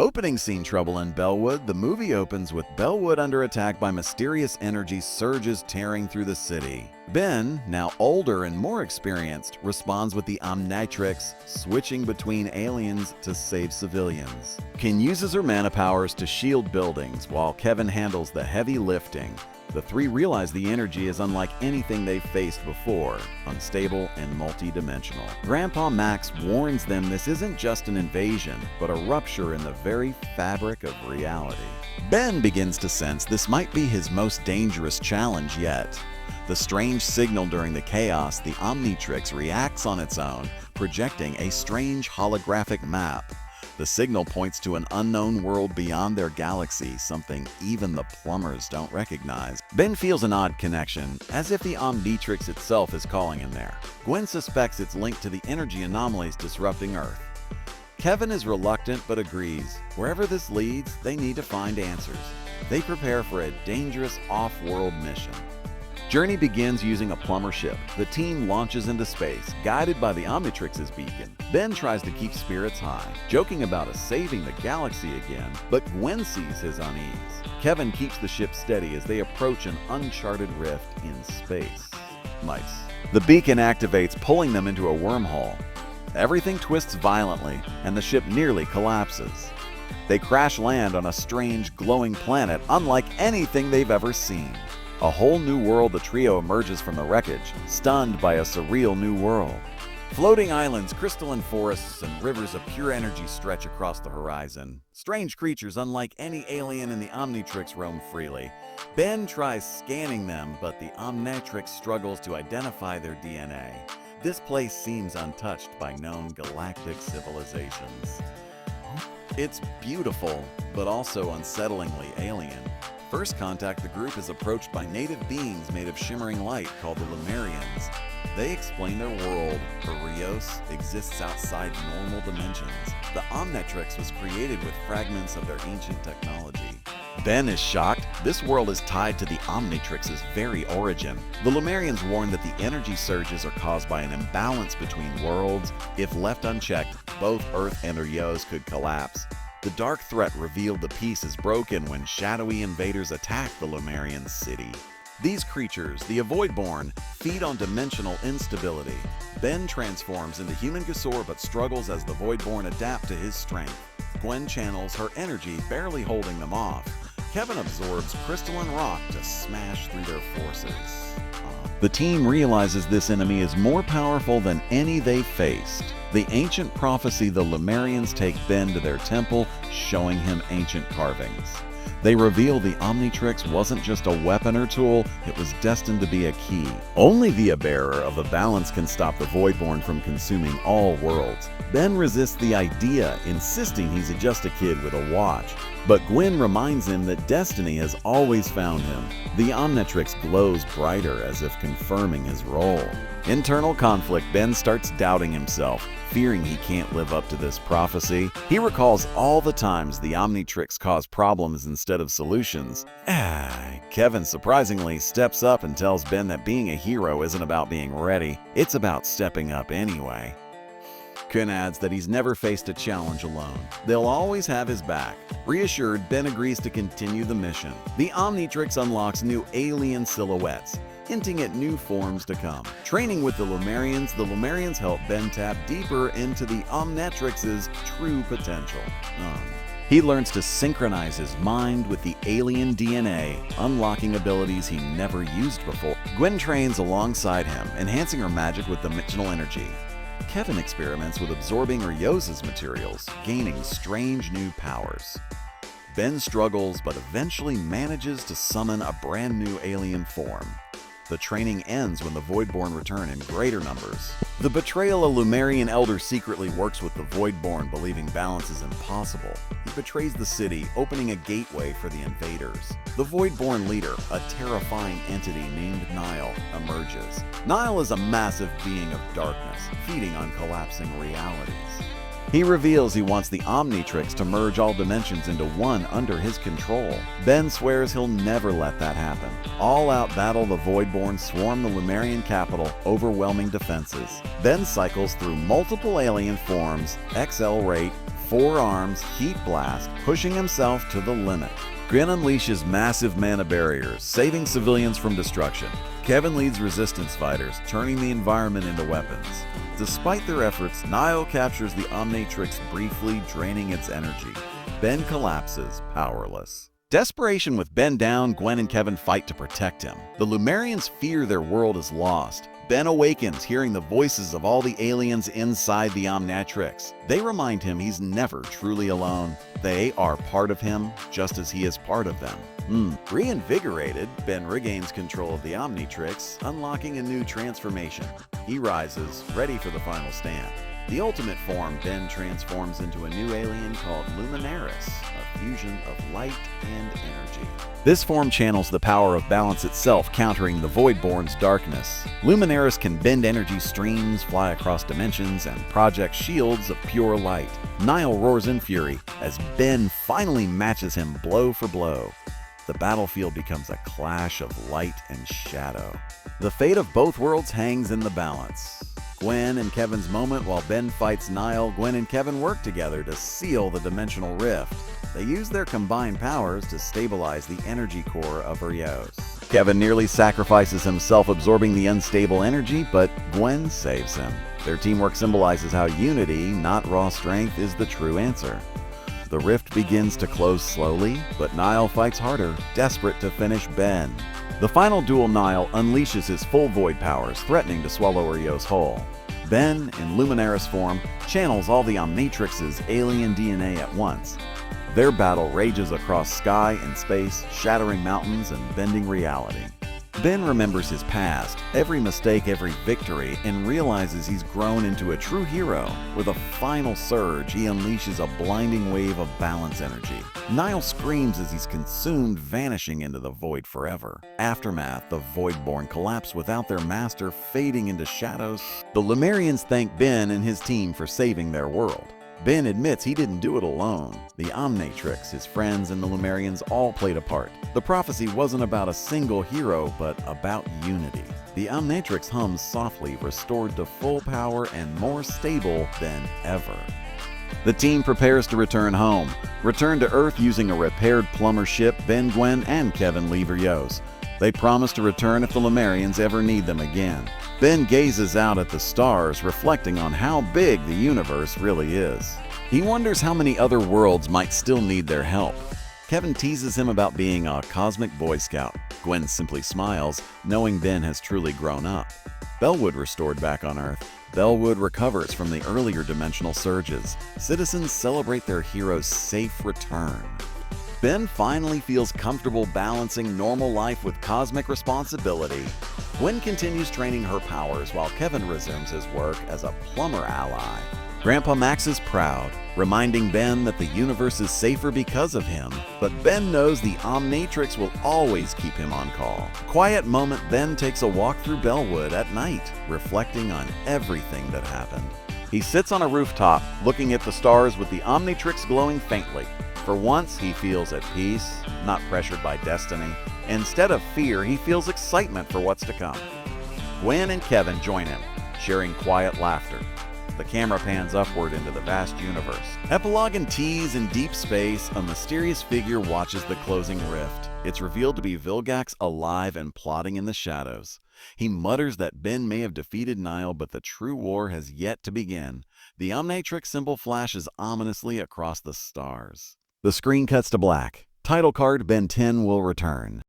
Opening scene: Trouble in Bellwood. The movie opens with Bellwood under attack by mysterious energy surges tearing through the city. Ben, now older and more experienced, responds with the Omnitrix, switching between aliens to save civilians. Ken uses her mana powers to shield buildings, while Kevin handles the heavy lifting. The three realize the energy is unlike anything they've faced before, unstable and multi-dimensional. Grandpa Max warns them this isn't just an invasion, but a rupture in the very fabric of reality. Ben begins to sense this might be his most dangerous challenge yet. The strange signal during the chaos, the Omnitrix reacts on its own, projecting a strange holographic map. The signal points to an unknown world beyond their galaxy, something even the plumbers don't recognize. Ben feels an odd connection, as if the Omnitrix itself is calling him there. Gwen suspects it's linked to the energy anomalies disrupting Earth. Kevin is reluctant but agrees. Wherever this leads, they need to find answers. They prepare for a dangerous off-world mission. Journey begins using a plumber ship. The team launches into space, guided by the Omnitrix's beacon. Ben tries to keep spirits high, joking about saving the galaxy again, but Gwen sees his unease. Kevin keeps the ship steady as they approach an uncharted rift in space. Mice. The beacon activates, pulling them into a wormhole. Everything twists violently, and the ship nearly collapses. They crash land on a strange, glowing planet unlike anything they've ever seen. A whole new world. The trio emerges from the wreckage, stunned by a surreal new world. Floating islands, crystalline forests, and rivers of pure energy stretch across the horizon. Strange creatures unlike any alien in the Omnitrix roam freely. Ben tries scanning them, but the Omnitrix struggles to identify their DNA. This place seems untouched by known galactic civilizations. It's beautiful, but also unsettlingly alien. First contact, the group is approached by native beings made of shimmering light called the Lumerians. They explain their world, Rios, exists outside normal dimensions. The Omnitrix was created with fragments of their ancient technology. Ben is shocked. This world is tied to the Omnitrix's very origin. The Lumerians warn that the energy surges are caused by an imbalance between worlds. If left unchecked, both Earth and Rios could collapse. The dark threat revealed the peace is broken when shadowy invaders attack the Lumerian city. These creatures, the Voidborn, feed on dimensional instability. Ben transforms into human Gasor but struggles as the Voidborn adapt to his strength. Gwen channels her energy, barely holding them off. Kevin absorbs crystalline rock to smash through their forces. The team realizes this enemy is more powerful than any they faced. The ancient prophecy: the Lumerians take Ben to their temple, showing him ancient carvings. They reveal the Omnitrix wasn't just a weapon or tool, it was destined to be a key. Only the bearer of the balance can stop the Voidborn from consuming all worlds. Ben resists the idea, insisting he's just a kid with a watch. But Gwen reminds him that destiny has always found him. The Omnitrix glows brighter, as if confirming his role. Internal conflict: Ben starts doubting himself, fearing he can't live up to this prophecy. He recalls all the times the Omnitrix caused problems instead of solutions. Kevin surprisingly steps up and tells Ben that being a hero isn't about being ready, it's about stepping up anyway. Ken adds that he's never faced a challenge alone. They'll always have his back. Reassured, Ben agrees to continue the mission. The Omnitrix unlocks new alien silhouettes, hinting at new forms to come. Training with the Lumerians help Ben tap deeper into the Omnitrix's true potential. He learns to synchronize his mind with the alien DNA, unlocking abilities he never used before. Gwen trains alongside him, enhancing her magic with dimensional energy. Kevin experiments with absorbing Rios's materials, gaining strange new powers. Ben struggles but eventually manages to summon a brand new alien form. The training ends when the Voidborn return in greater numbers. The betrayal: a Lumerian elder secretly works with the Voidborn, believing balance is impossible. He betrays the city, opening a gateway for the invaders. The Voidborn leader, a terrifying entity named Nile, emerges. Nile is a massive being of darkness, feeding on collapsing realities. He reveals he wants the Omnitrix to merge all dimensions into one under his control. Ben swears he'll never let that happen. All-out battle: the Voidborn swarm the Lumerian capital, overwhelming defenses. Ben cycles through multiple alien forms, XL rate, 4 arms, heat blast, pushing himself to the limit. Gwen unleashes massive mana barriers, saving civilians from destruction. Kevin leads resistance fighters, turning the environment into weapons. Despite their efforts, Niall captures the Omnitrix, briefly draining its energy. Ben collapses, powerless. Desperation with Ben down, Gwen and Kevin fight to protect him. The Lumerians fear their world is lost. Ben awakens, hearing the voices of all the aliens inside the Omnitrix. They remind him he's never truly alone. They are part of him, just as he is part of them. Reinvigorated, Ben regains control of the Omnitrix, unlocking a new transformation. He rises, ready for the final stand. The ultimate form, Ben transforms into a new alien called Luminaris, a fusion of light and energy. This form channels the power of balance itself, countering the Voidborn's darkness. Luminaris can bend energy streams, fly across dimensions, and project shields of pure light. Niall roars in fury as Ben finally matches him blow for blow. The battlefield becomes a clash of light and shadow. The fate of both worlds hangs in the balance. Gwen and Kevin's moment while Ben fights Niall, Gwen and Kevin work together to seal the dimensional rift. They use their combined powers to stabilize the energy core of Rios. Kevin nearly sacrifices himself absorbing the unstable energy, but Gwen saves him. Their teamwork symbolizes how unity, not raw strength, is the true answer. The rift begins to close slowly, but Niall fights harder, desperate to finish Ben. The final duel, Niall unleashes his full void powers, threatening to swallow Rios whole. Ben, in Luminaris form, channels all the Omnitrix's alien DNA at once. Their battle rages across sky and space, shattering mountains and bending reality. Ben remembers his past, every mistake, every victory, and realizes he's grown into a true hero. With a final surge, he unleashes a blinding wave of balance energy. Niall screams as he's consumed, vanishing into the void forever. Aftermath, the Voidborn collapse without their master, fading into shadows. The Lumerians thank Ben and his team for saving their world. Ben admits he didn't do it alone. The Omnitrix, his friends, and the Lumerians all played a part. The prophecy wasn't about a single hero, but about unity. The Omnitrix hums softly, restored to full power and more stable than ever. The team prepares to return home. Return to Earth using a repaired plumber ship, Ben, Gwen, and Kevin leave Rios. They promise to return if the Lumerians ever need them again. Ben gazes out at the stars, reflecting on how big the universe really is. He wonders how many other worlds might still need their help. Kevin teases him about being a cosmic Boy Scout. Gwen simply smiles, knowing Ben has truly grown up. Bellwood restored back on Earth. Bellwood recovers from the earlier dimensional surges. Citizens celebrate their hero's safe return. Ben finally feels comfortable balancing normal life with cosmic responsibility. Gwen continues training her powers while Kevin resumes his work as a plumber ally. Grandpa Max is proud, reminding Ben that the universe is safer because of him, but Ben knows the Omnitrix will always keep him on call. Quiet moment, Ben takes a walk through Bellwood at night, reflecting on everything that happened. He sits on a rooftop, looking at the stars with the Omnitrix glowing faintly. For once, he feels at peace, not pressured by destiny. Instead of fear, he feels excitement for what's to come. Gwen and Kevin join him, sharing quiet laughter. The camera pans upward into the vast universe. Epilogue and tease in deep space, a mysterious figure watches the closing rift. It's revealed to be Vilgax, alive and plotting in the shadows. He mutters that Ben may have defeated Niall, but the true war has yet to begin. The Omnitrix symbol flashes ominously across the stars. The screen cuts to black. Title card, Ben 10 will return.